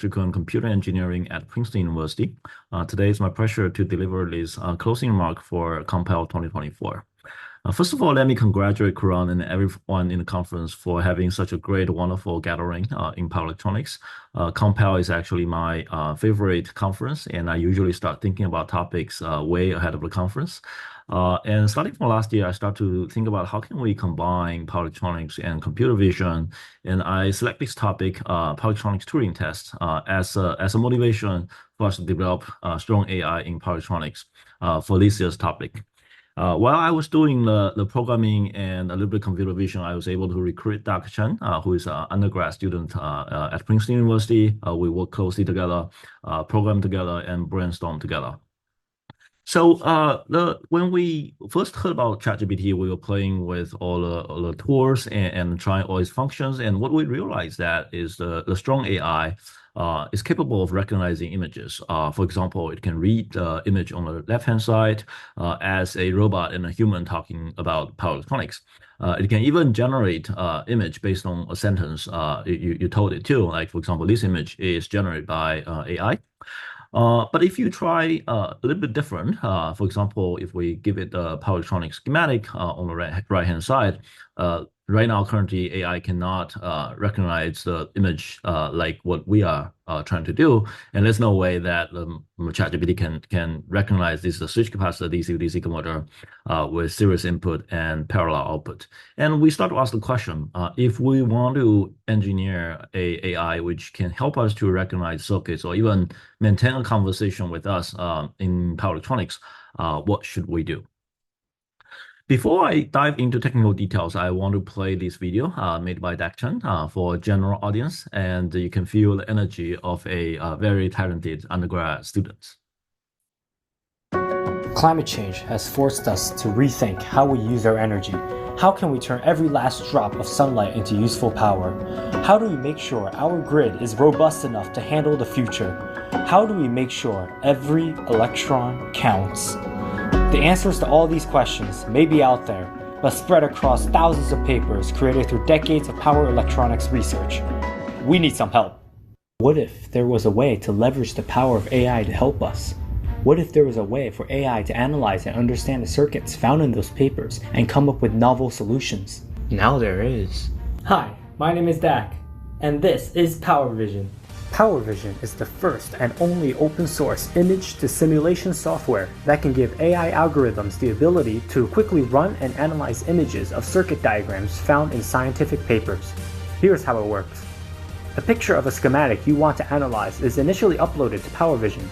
Electrical and Computer Engineering at Princeton University. Today it's my pleasure to deliver this closing remark for COMPEL 2024. First of all, let me congratulate Kuran and everyone in the conference for having such a great, wonderful gathering in power electronics. COMPEL is actually my favorite conference, and I usually start thinking about topics way ahead of the conference. And starting from last year, I started to think about how can we combine power electronics and computer vision. And I select this topic, power electronics Turing test, as a motivation for us to develop strong AI in power electronics for this year's topic. While I was doing the programming and a little bit of computer vision, I was able to recruit Dr. Chen, who is an undergrad student at Princeton University. We work closely together, program together, and brainstorm together. So when we first heard about ChatGPT, we were playing with all the tools and trying all its functions. And what we realized that is the strong AI is capable of recognizing images. For example, it can read the image on the left-hand side as a robot and a human talking about power electronics. It can even generate image based on a sentence you told it to. Like, for example, this image is generated by AI. But if you try a little bit different, for example, if we give it the power electronics schematic on the right-hand side, right now, currently, AI cannot recognize the image like what we are trying to do. And there's no way that ChatGPT can recognize this switch capacitor DC-DC converter with series input and parallel output. And we start to ask the question, if we want to engineer a AI which can help us to recognize circuits or even maintain a conversation with us in power electronics, what should we do? Before I dive into technical details, I want to play this video made by Dr. Chen for a general audience, and you can feel the energy of a very talented undergrad student. Climate change has forced us to rethink how we use our energy. How can we turn every last drop of sunlight into useful power? How do we make sure our grid is robust enough to handle the future? How do we make sure every electron counts? The answers to all these questions may be out there, but spread across thousands of papers created through decades of power electronics research. We need some help. What if there was a way to leverage the power of AI to help us? What if there was a way for AI to analyze and understand the circuits found in those papers and come up with novel solutions? Now there is. Hi, my name is Dak, and this is Power Vision. Power Vision is the first and only open source image to simulation software that can give AI algorithms the ability to quickly run and analyze images of circuit diagrams found in scientific papers. Here's how it works. A picture of a schematic you want to analyze is initially uploaded to Power Vision,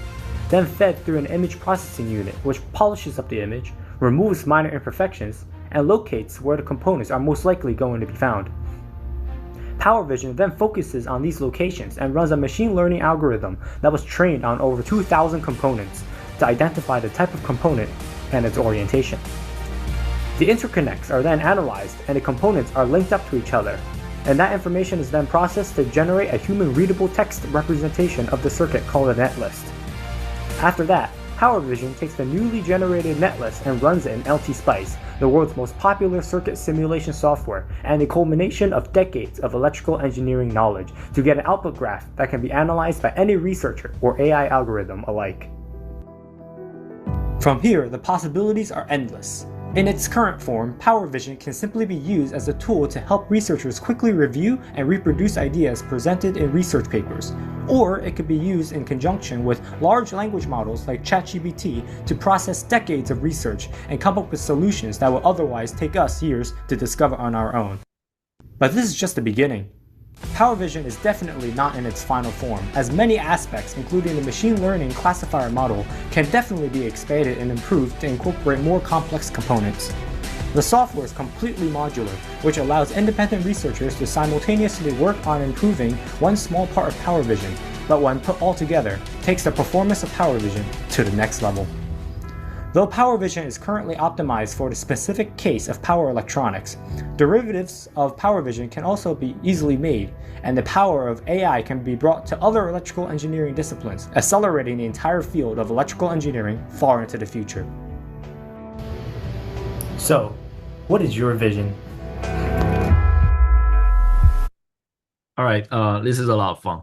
then fed through an image processing unit which polishes up the image, removes minor imperfections, and locates where the components are most likely going to be found. Power Vision then focuses on these locations and runs a machine learning algorithm that was trained on over 2,000 components to identify the type of component and its orientation. The interconnects are then analyzed and the components are linked up to each other, and that information is then processed to generate a human-readable text representation of the circuit called a netlist. After that, Power Vision takes the newly generated netlist and runs it in LT-Spice, the world's most popular circuit simulation software, and a culmination of decades of electrical engineering knowledge to get an output graph that can be analyzed by any researcher or AI algorithm alike. From here, the possibilities are endless. In its current form, Power Vision can simply be used as a tool to help researchers quickly review and reproduce ideas presented in research papers, or it could be used in conjunction with large language models like ChatGPT to process decades of research and come up with solutions that will otherwise take us years to discover on our own. But this is just the beginning. Power Vision is definitely not in its final form, as many aspects, including the machine learning classifier model, can definitely be expanded and improved to incorporate more complex components. The software is completely modular, which allows independent researchers to simultaneously work on improving one small part of Power Vision, but when put all together, takes the performance of Power Vision to the next level. Though Power Vision is currently optimized for the specific case of power electronics, derivatives of Power Vision can also be easily made, and the power of AI can be brought to other electrical engineering disciplines, accelerating the entire field of electrical engineering far into the future. So, what is your vision? All right, this is a lot of fun.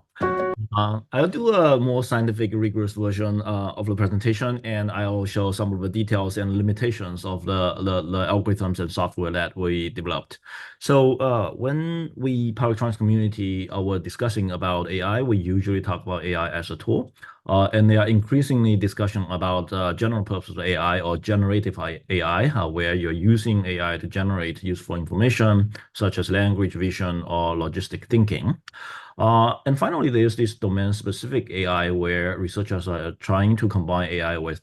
I'll do a more scientific, rigorous version of the presentation, and I'll show some of the details and limitations of the algorithms and software that we developed. So when we power electronics community were discussing about AI, we usually talk about AI as a tool. And there are increasingly discussion about general purpose AI or generative AI, where you're using AI to generate useful information, such as language, vision, or logistic thinking. And finally, there's this domain-specific AI where researchers are trying to combine AI with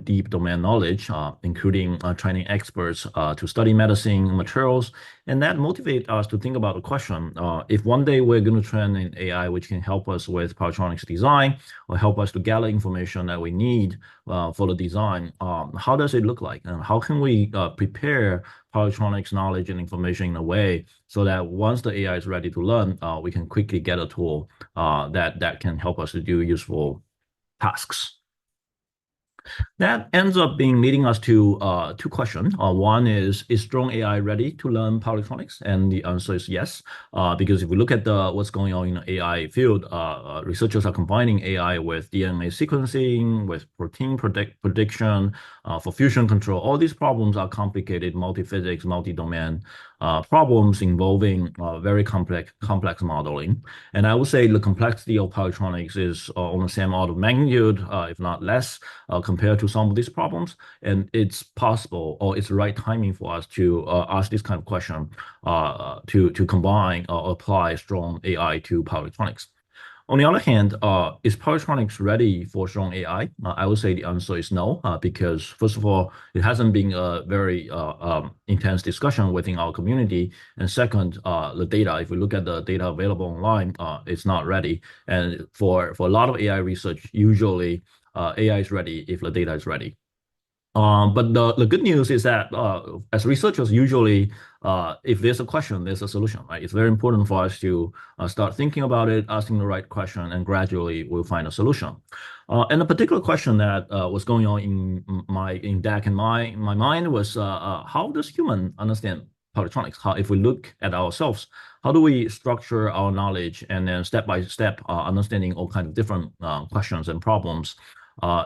deep domain knowledge, including training experts to study medicine materials. And that motivates us to think about the question, if one day we're going to train an AI which can help us with power electronics design or help us to gather information that we need for the design, how does it look like? And how can we prepare power electronics knowledge and information in a way so that once the AI is ready to learn, we can quickly get a tool that can help us to do useful tasks. That ends up being leading us to two questions. One is strong AI ready to learn power electronics? And the answer is yes, because if we look at what's going on in the AI field, researchers are combining AI with DNA sequencing, with protein prediction, for fusion control. All these problems are complicated, multi-physics, multi-domain problems involving very complex modeling. And I would say the complexity of power electronics is on the same order of magnitude, if not less, compared to some of these problems. And it's possible, or it's the right timing for us to ask this kind of question to combine or apply strong AI to power electronics. On the other hand, is power electronics ready for strong AI? I would say the answer is no, because first of all, it hasn't been a very intense discussion within our community. And second, the data, if we look at the data available online, it's not ready. And for a lot of AI research, usually AI is ready if the data is ready. But the good news is that as researchers, usually if there's a question, there's a solution, right? It's very important for us to start thinking about it, asking the right question, and gradually we'll find a solution. And a particular question that was going on in DAC and my mind was how does human understand power electronics? How, if we look at ourselves, how do we structure our knowledge and then step by step understanding all kinds of different questions and problems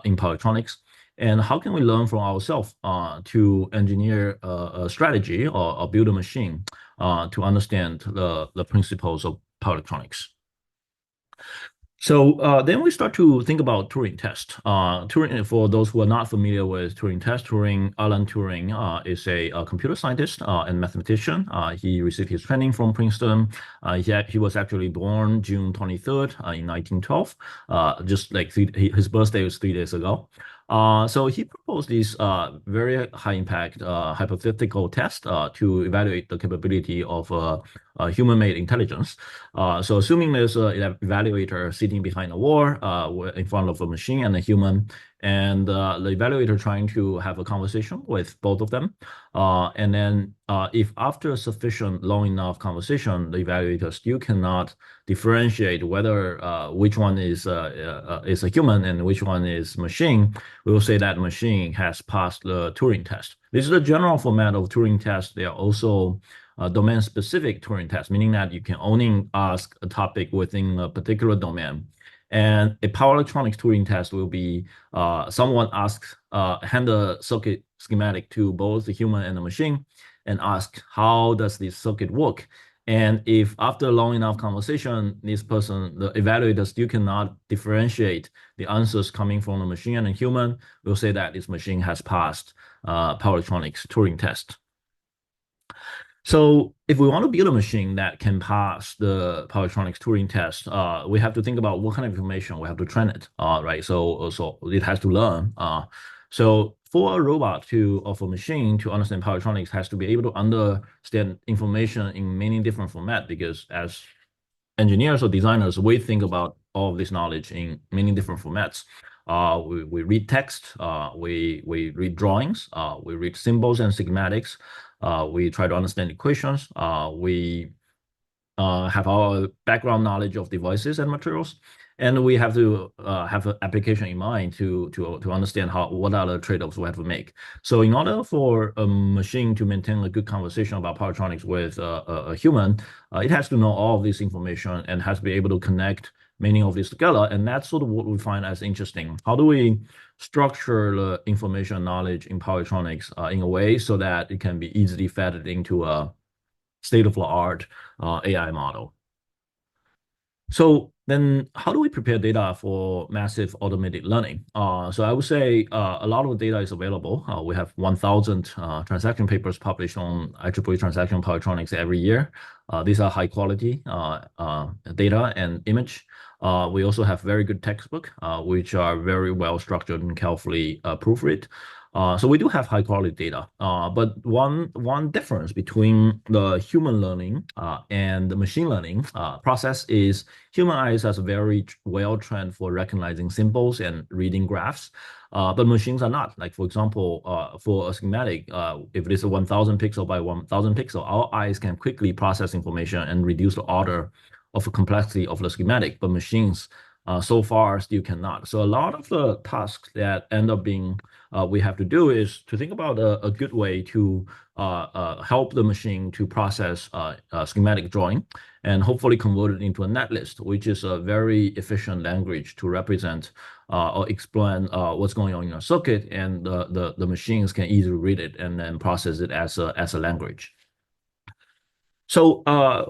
in power electronics? And how can we learn from ourselves to engineer a strategy or build a machine to understand the principles of power electronics? So then we start to think about Turing test. Turing, for those who are not familiar with Turing test, Alan Turing is a computer scientist and mathematician. He received his training from Princeton. He was actually born June 23rd in 1912, just like his birthday was 3 days ago. So he proposed this very high impact hypothetical test to evaluate the capability of human-made intelligence. So assuming there's an evaluator sitting behind a wall in front of a machine and a human, and the evaluator trying to have a conversation with both of them. And then if after sufficient long enough conversation, the evaluator still cannot differentiate whether which one is a human and which one is machine, we will say that machine has passed the Turing test. This is the general format of Turing test. There are also domain-specific Turing tests, meaning that you can only ask a topic within a particular domain. And a power electronics Turing test will be someone hand a circuit schematic to both the human and the machine and ask, how does this circuit work? And if after a long enough conversation, the evaluator still cannot differentiate the answers coming from the machine and the human, we'll say that this machine has passed power electronics Turing test. So if we want to build a machine that can pass the power electronics Turing test, we have to think about what kind of information we have to train it, right? So it has to learn. So for a robot or for a machine to understand power electronics has to be able to understand information in many different formats, because as engineers or designers, we think about all of this knowledge in many different formats. We read text, we read drawings, we read symbols and schematics. We try to understand equations. We have our background knowledge of devices and materials, and we have to have an application in mind to understand what are the trade-offs we have to make. So in order for a machine to maintain a good conversation about power electronics with a human, it has to know all of this information and has to be able to connect many of these together. And that's sort of what we find as interesting. How do we structure the information knowledge in power electronics in a way so that it can be easily fed into a state-of-the-art AI model? So then how do we prepare data for massive automated learning? So I would say a lot of the data is available. We have 1,000 transaction papers published on IEEE transaction power electronics every year. These are high quality data and image. We also have very good textbook, which are very well structured and carefully proofread. So we do have high quality data, but one difference between the human learning and the machine learning process is human eyes are very well trained for recognizing symbols and reading graphs, but machines are not. Like for example, for a schematic, if it is a 1,000 pixel by 1,000 pixel, our eyes can quickly process information and reduce the order of the complexity of the schematic, but machines so far still cannot. So a lot of the tasks that end up being we have to do is to think about a good way to help the machine to process schematic drawing and hopefully convert it into a netlist, which is a very efficient language to represent or explain what's going on in a circuit, and the machines can easily read it and then process it as a language. So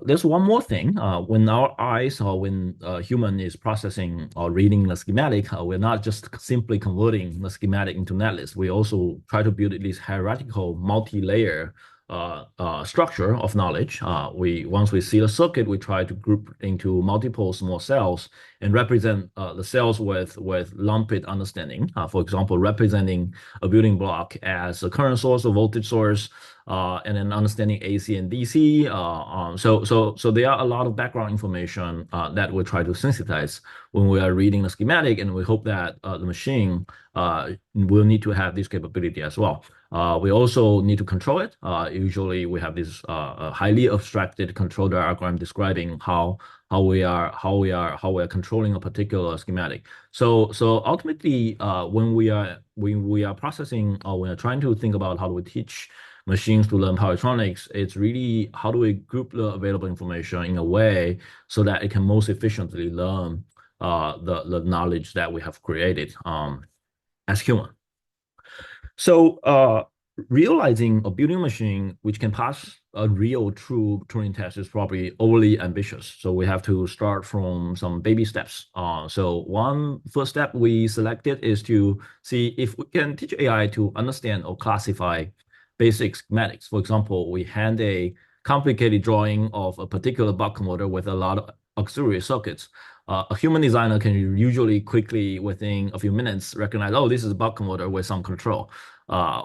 there's one more thing. When our eyes or when a human is processing or reading the schematic, we're not just simply converting the schematic into netlist. We also try to build this hierarchical multi-layer structure of knowledge. Once we see the circuit, we try to group into multiple small cells and represent the cells with lumped understanding. For example, representing a building block as a current source, a voltage source, and then understanding AC and DC. So there are a lot of background information that we try to sensitize when we are reading the schematic, and we hope that the machine will need to have this capability as well. We also need to control it. Usually we have this highly abstracted control diagram describing how we are controlling a particular schematic. So ultimately, when we are processing, or when we're trying to think about how do we teach machines to learn power electronics, it's really how do we group the available information in a way so that it can most efficiently learn the knowledge that we have created as human. So realizing a building machine which can pass a real true Turing test is probably overly ambitious. So we have to start from some baby steps. So one first step we selected is to see if we can teach AI to understand or classify basic schematics. For example, we hand a complicated drawing of a particular buck converter with a lot of auxiliary circuits. A human designer can usually quickly, within a few minutes, recognize, oh, this is a buck converter with some control.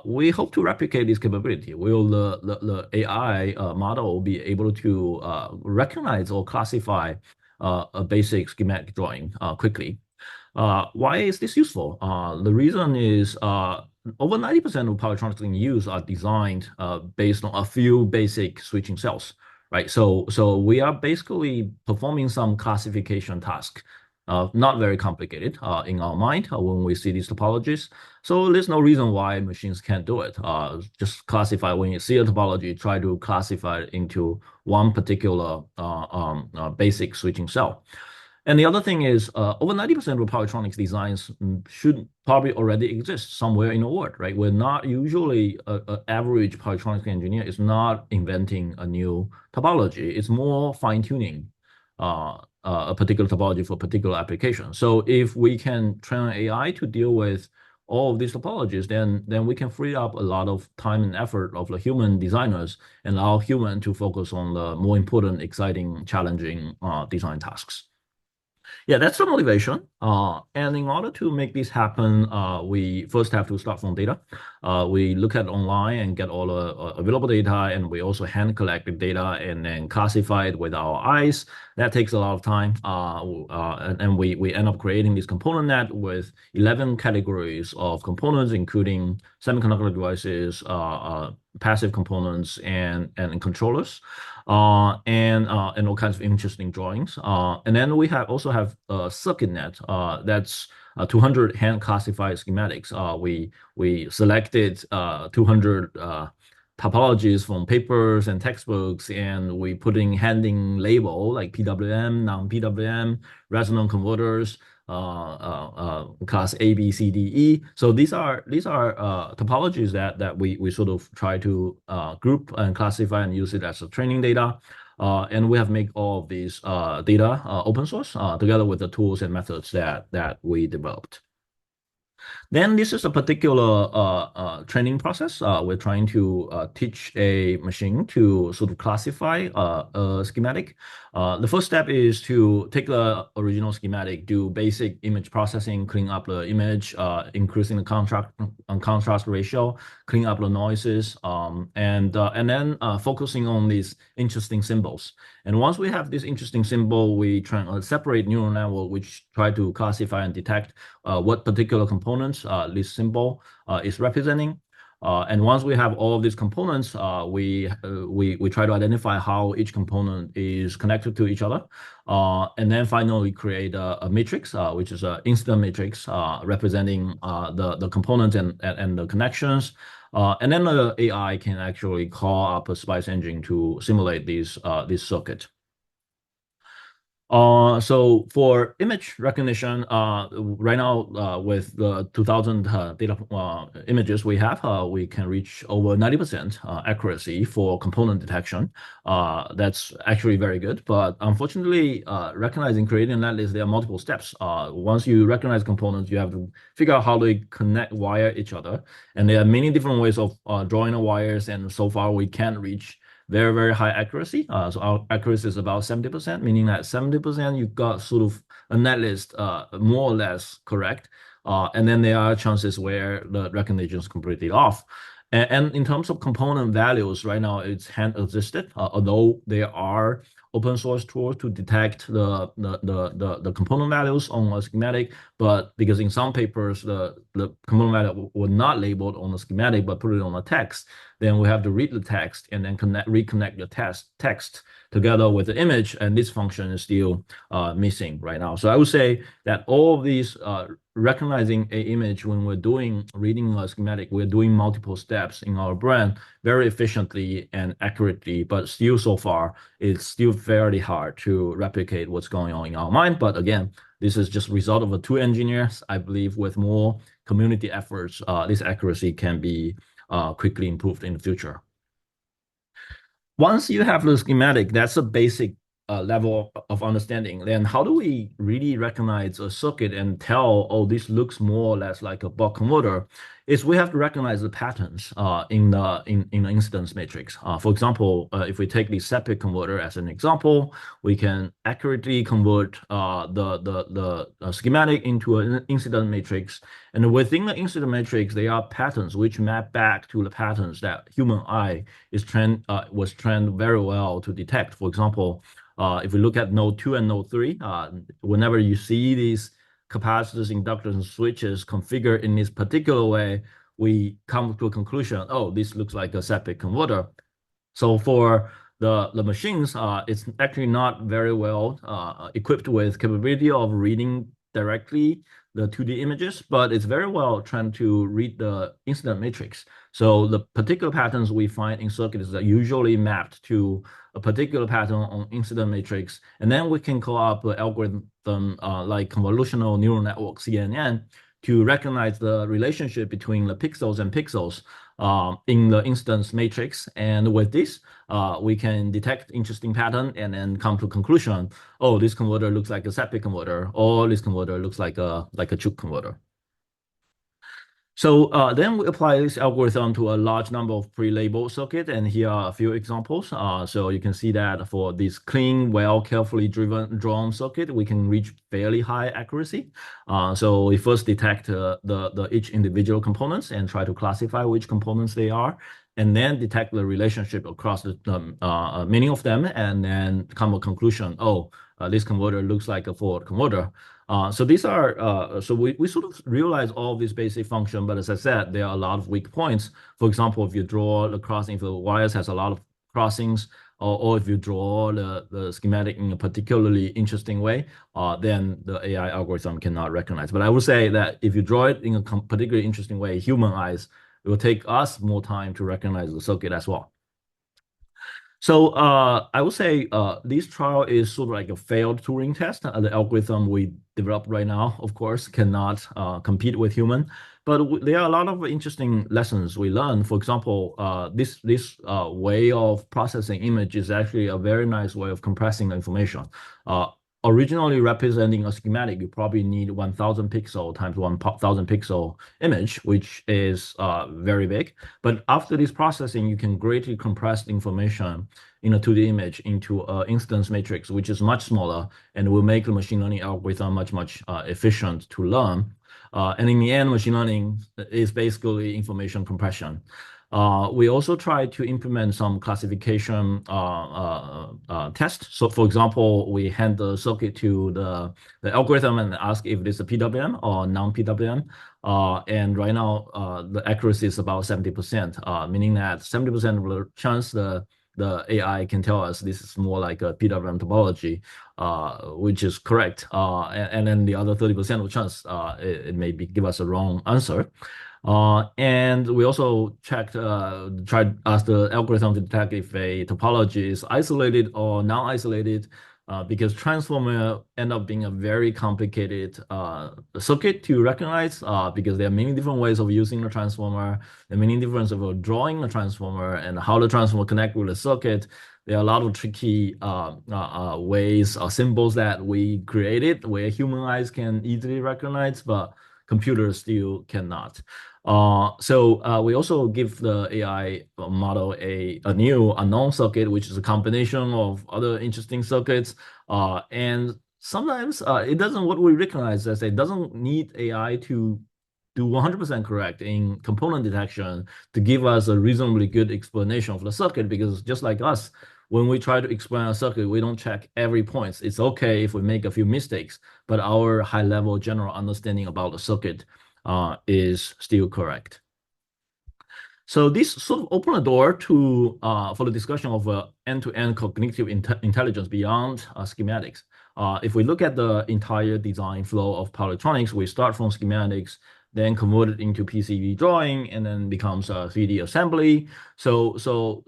We hope to replicate this capability. Will the AI model be able to recognize or classify a basic schematic drawing quickly? Why is this useful? The reason is over 90% of power electronics in use are designed based on a few basic switching cells, right? So we are basically performing some classification task, not very complicated in our mind when we see these topologies. So there's no reason why machines can't do it. Just classify, when you see a topology, try to classify it into one particular basic switching cell. And the other thing is, over 90% of power electronics designs should probably already exist somewhere in the world, right? We're not usually, an average power electronics engineer is not inventing a new topology. It's more fine-tuning a particular topology for a particular application. So if we can train AI to deal with all of these topologies, then we can free up a lot of time and effort of the human designers and allow human to focus on the more important, exciting, challenging design tasks. Yeah, that's the motivation. And in order to make this happen, we first have to start from data. We look at online and get all the available data, and we also hand collect the data and then classify it with our eyes. That takes a lot of time. And we end up creating this component net with 11 categories of components, including semiconductor devices, passive components, and controllers. And all kinds of interesting drawings. And then we also have a circuit net that's 200 hand classified schematics. We selected 200 topologies from papers and textbooks, and we handing label like PWM, non-PWM, resonant converters, class A, B, C, D, E. So these are topologies that we sort of try to group and classify and use it as a training data. And we have made all of these data open source together with the tools and methods that we developed. Then this is a particular training process. We're trying to teach a machine to sort of classify a schematic. The first step is to take the original schematic, do basic image processing, clean up the image, increasing the contrast ratio, clean up the noises, and then focusing on these interesting symbols. And once we have this interesting symbol, we try to separate neural network, which try to classify and detect what particular components this symbol is representing. And once we have all of these components, we try to identify how each component is connected to each other. And then finally create a matrix, which is an incident matrix representing the components and the connections. And then the AI can actually call up a spice engine to simulate this circuit. So for image recognition, right now with the 2000 data images we have, we can reach over 90% accuracy for component detection. That's actually very good, but unfortunately, recognizing creating that list, there are multiple steps. Once you recognize components, you have to figure out how they wire each other, and there are many different ways of drawing the wires, and so far we can't reach very, very high accuracy. So our accuracy is about 70%, meaning that 70% you got sort of a net list more or less correct. And then there are chances where the recognition is completely off. And in terms of component values, right now it's hand assisted, although there are open source tools to detect the component values on a schematic, but because in some papers the component value were not labeled on the schematic but put it on the text, then we have to read the text and then reconnect the text together with the image, and this function is still missing right now. So I would say that all of these recognizing an image when we're reading a schematic, we're doing multiple steps in our brain very efficiently and accurately, but still so far it's still fairly hard to replicate what's going on in our mind. But again, this is just a result of the two engineers. I believe with more community efforts, this accuracy can be quickly improved in the future. Once you have the schematic, that's a basic level of understanding. Then how do we really recognize a circuit and tell, oh, this looks more or less like a buck converter? Is we have to recognize the patterns in the instance matrix. For example, if we take the separate converter as an example, we can accurately convert the schematic into an incident matrix. And within the incident matrix, there are patterns which map back to the patterns that human eye was trained very well to detect. For example, if we look at node 2 and node 3, whenever you see these capacitors, inductors, and switches configured in this particular way, we come to a conclusion, oh, this looks like a separate converter. So for the machines, it's actually not very well equipped with capability of reading directly the 2D images, but it's very well trained to read the incident matrix. So the particular patterns we find in circuits are usually mapped to a particular pattern on incident matrix, and then we can call up an algorithm like convolutional neural network, CNN, to recognize the relationship between the pixels and pixels in the instance matrix. And with this, we can detect interesting pattern and then come to a conclusion, oh, this converter looks like a separate converter, or this converter looks like a Chuk converter. So then we apply this algorithm to a large number of pre-labeled circuits, and here are a few examples. So you can see that for this clean, well, carefully drawn circuit, we can reach fairly high accuracy. So we first detect each individual components and try to classify which components they are, and then detect the relationship across many of them, and then come to a conclusion, oh, this converter looks like a forward converter. So these are, so we sort of realize all these basic function, but as I said, there are a lot of weak points. For example, if you draw the crossing, if the wires has a lot of crossings, or if you draw the schematic in a particularly interesting way, then the AI algorithm cannot recognize. But I would say that if you draw it in a particularly interesting way, human eyes it will take us more time to recognize the circuit as well. So I would say this trial is sort of like a failed Turing test. The algorithm we developed right now, of course, cannot compete with human. But there are a lot of interesting lessons we learned. For example, this way of processing image is actually a very nice way of compressing the information. Originally representing a schematic, you probably need 1,000 pixel times 1,000 pixel image, which is very big. But after this processing, you can greatly compress the information in a 2D image into an instance matrix, which is much smaller and will make the machine learning algorithm much efficient to learn. And in the end, machine learning is basically information compression. We also try to implement some classification tests. So, for example, we hand the circuit to the algorithm and ask if it's a PWM or non-PWM. And right now, the accuracy is about 70%, meaning that 70% of the chance the AI can tell us this is more like a PWM topology, which is correct. And then the other 30% of chance it may give us a wrong answer. And we also tried to ask the algorithm to detect if a topology is isolated or non-isolated, because transformer end up being a very complicated circuit to recognize, because there are many different ways of using the transformer, there are many different ways of drawing the transformer, and how the transformer connect with the circuit. There are a lot of tricky ways or symbols that we created where human eyes can easily recognize, but computers still cannot. So we also give the AI model a new unknown circuit, which is a combination of other interesting circuits. And sometimes it doesn't, what we recognize as it doesn't need AI to do 100% correct in component detection to give us a reasonably good explanation of the circuit, because just like us, when we try to explain a circuit, we don't check every point. It's okay if we make a few mistakes, but our high-level general understanding about the circuit is still correct. So this sort of opened a door to for the discussion of end-to-end cognitive intelligence beyond schematics. If we look at the entire design flow of power electronics, we start from schematics, then convert it into PCB drawing, and then becomes a 3D assembly. So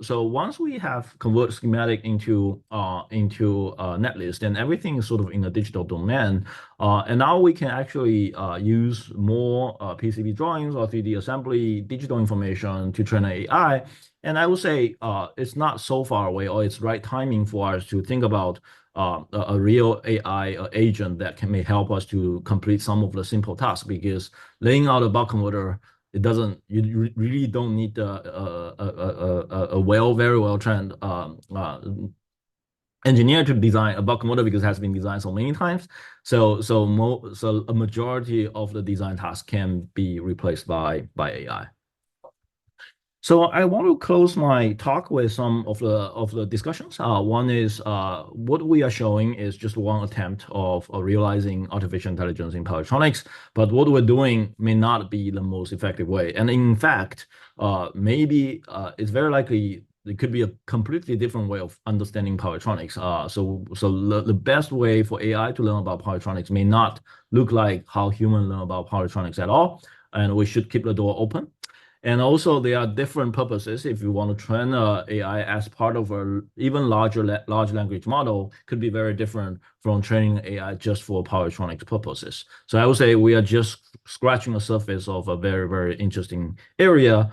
once we have converted schematic into netlist, then everything is sort of in a digital domain. And now we can actually use more PCB drawings or 3D assembly, digital information to train AI. And I would say it's not so far away, or it's right timing for us to think about a real AI agent that may help us to complete some of the simple tasks, because laying out a buck converter, it doesn't, you really don't need a very well trained engineer to design a buck converter, because it has been designed so many times. So a majority of the design tasks can be replaced by AI. So I want to close my talk with some of the discussions. One is what we are showing is just one attempt of realizing artificial intelligence in power electronics, but what we're doing may not be the most effective way. And in fact, maybe it's very likely it could be a completely different way of understanding power electronics. So the best way for AI to learn about power electronics may not look like how humans learn about power electronics at all, and we should keep the door open. And also, there are different purposes. If you want to train AI as part of an even larger large language model, could be very different from training AI just for power electronics purposes. So I would say we are just scratching the surface of a very interesting area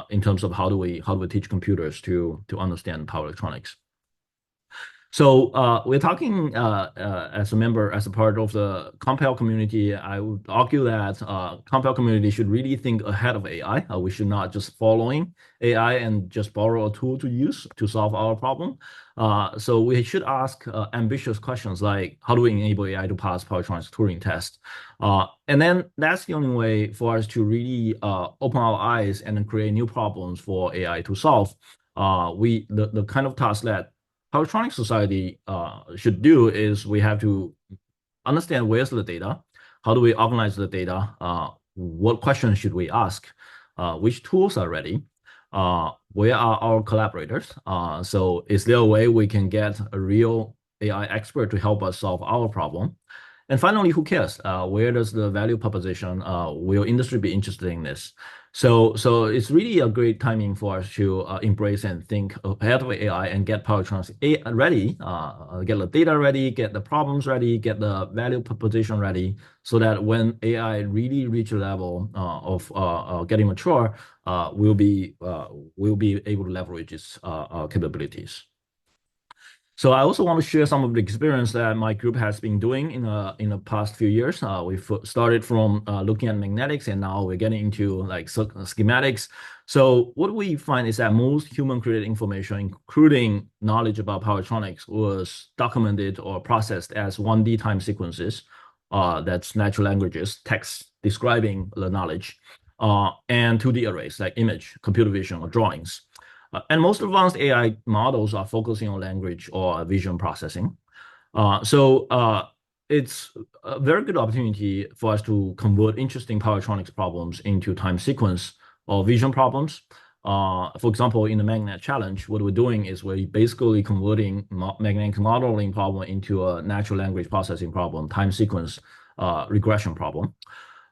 in terms of how do we teach computers to understand power electronics. So we're talking as a part of the COMPEL community. I would argue that COMPEL community should really think ahead of AI. We should not just following AI and just borrow a tool to use to solve our problem. So we should ask ambitious questions like, how do we enable AI to pass power electronics Turing test? And then that's the only way for us to really open our eyes and then create new problems for AI to solve. The kind of task that power electronics society should do is we have to understand where's the data, how do we organize the data, what questions should we ask, which tools are ready, where are our collaborators, so is there a way we can get a real AI expert to help us solve our problem, And finally, who cares? Where does the value proposition? Will industry be interested in this? So it's really a great timing for us to embrace and think ahead of AI and get power electronics ready, get the data ready, get the problems ready, get the value proposition ready, so that when AI really reach a level of getting mature, we'll be able to leverage its capabilities. So I also want to share some of the experience that my group has been doing in the past few years. We've started from looking at magnetics, and now we're getting into like schematics. So what we find is that most human-created information, including knowledge about power electronics, was documented or processed as 1D time sequences. That's natural languages, text describing the knowledge, and 2D arrays like image, computer vision, or drawings. And most advanced AI models are focusing on language or vision processing. So it's a very good opportunity for us to convert interesting power electronics problems into time sequence or vision problems. For example, in the magnet challenge, what we're doing is we're basically converting magnetic modeling problem into a natural language processing problem, time sequence regression problem.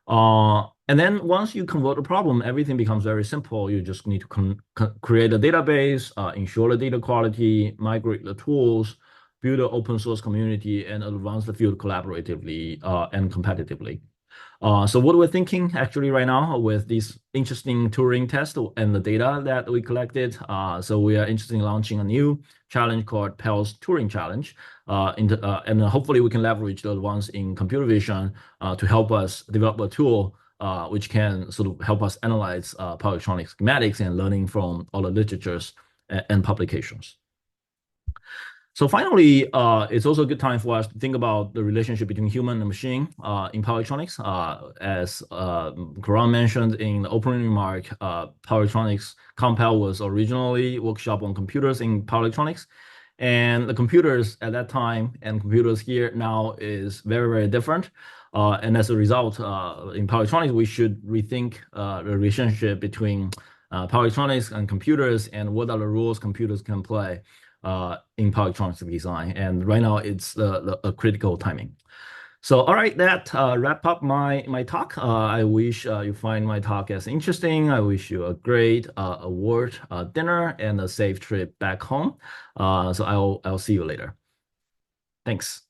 And then once you convert the problem, everything becomes very simple. You just need to create a database, ensure the data quality, migrate the tools, build an open source community, and advance the field collaboratively and competitively. So what we're thinking actually right now with this interesting Turing test and the data that we collected, so we are interested in launching a new challenge called PEL's Turing Challenge. And hopefully we can leverage the ones in computer vision to help us develop a tool which can sort of help us analyze power electronics schematics and learning from all the literatures and publications. So finally, it's also a good time for us to think about the relationship between human and machine in power electronics. As Karan mentioned in the opening remark, power electronics COMPEL was originally workshop on computers in power electronics. And the computers at that time and computers here now is very, very different. And as a result, in power electronics, we should rethink the relationship between power electronics and computers and what are the roles computers can play in power electronics design. And right now it's a critical timing. So, all right, that wrap up my talk. I wish you find my talk as interesting. I wish you a great award dinner and a safe trip back home. So I'll see you later. Thanks.